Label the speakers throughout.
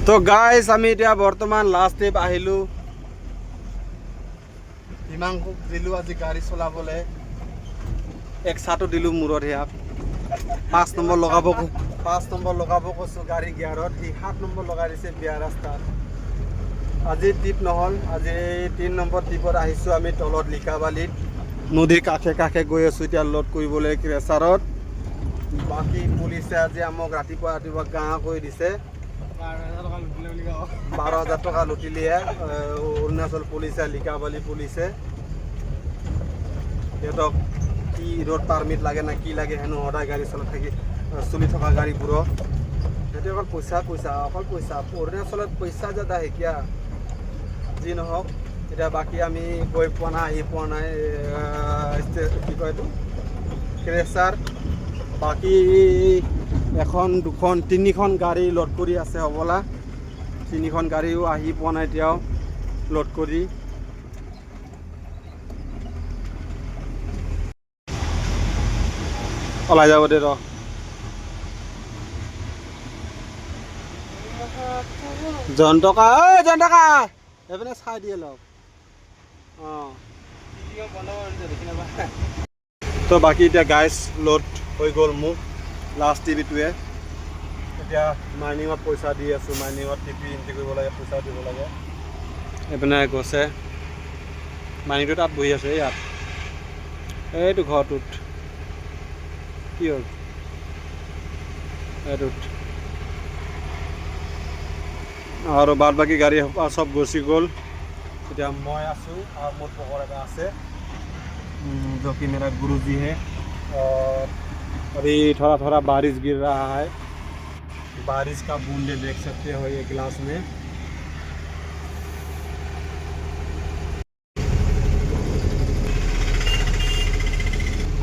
Speaker 1: তো গাইজ আমি এতিয়া বৰ্তমান লাষ্ট ট্ৰিপ আহিলোঁ হিমাংশুক দিলোঁ আজি গাড়ী চলাবলৈ এক চাটো দিলোঁ মূৰত সেয়াক 5 নম্বৰ লগাব কৈছোঁ গাড়ী গিয়াৰত সি 7 নম্বৰ লগাই দিছে বিয়া ৰাস্তাত আজি ট্ৰিপ নহ'ল আজি 3 নম্বৰ ট্ৰিপত আহিছোঁ আমি তলত লিকাবালিত নদীৰ কাষে কাষে গৈ আছোঁ এতিয়া লোড কৰিবলৈ ক্ৰেচাৰত বাকী পুলিচে আজি আমাক ৰাতিপুৱা গাঁও কৰি দিছে 12,000 টকা লুটিলিয়ে অৰুণাচল পুলিচে লিকাবালি পুলিচে সিহঁতক কি ৰোড পাৰ্মিট লাগে না কি লাগে হেনো সদায় গাড়ী চলি থকা গাড়ীবোৰক সিহঁতে অকল পইচা অৰুণাচলত পইচা যাদা শিকিয়া যি নহওক এতিয়া বাকী আমি গৈ পোৱা নাই আহি পোৱা নাই কি কয় এইটো ক্ৰেচাৰ বাকী এখন দুখন তিনিখন গাড়ী লোড কৰি আছে হ'বলা তিনিখন গাড়ীও আহি পোৱা নাই এতিয়াও লোড কৰি ওলাই যাব দে ৰ জনটকা এইপিনে চাই দিয়ে লগ অঁ তো বাকী এতিয়া গাইজ লোড হৈ গ'ল মোক লাষ্ট টিভিটোৱে এতিয়া মাইনিঙত পইচা দি আছোঁ মাইনিঙত টিপি এণ্ট্ৰি কৰিব লাগে পইচা দিব লাগে এইপিনে গৈছে মাইনিংটো তাত বহি আছে ইয়াত এইটো ঘৰটোত কি হ'ল এইটোত আৰু বাদ বাকী গাড়ী চব গুচি গ'ল এতিয়া মই আছোঁ আৰু মোৰ পকৰ এটা আছে जो कि मेरा गुरुजी है और अभी थोड़ा थोड़ा बारिश गिर रहा है बारिश का बूंदे देख सकते हो ये गिलास में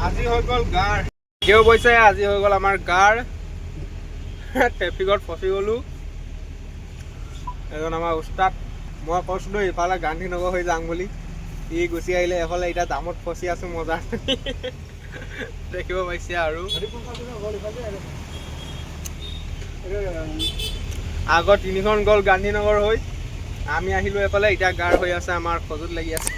Speaker 1: আজি হৈ গ'ল গাৰ কেউ বৈছে আজি হৈ গ'ল আমাৰ গাৰ ট্ৰেফিকত ফচি গ'লোঁ এজন আমাৰ উস্তাদ মই কৈছিলোঁ ইফালে গান্ধীনগৰ হৈ যাম বুলি ই গুচি আহিলে এফালে এতিয়া দামত ফচি আছোঁ মজা দেখিব পাইছে আৰু আগত 3খন গ'ল গান্ধীনগৰ হৈ আমি আহিলোঁ এফালে এতিয়া গাৰ হৈ আছে আমাৰ খজুত লাগি আছে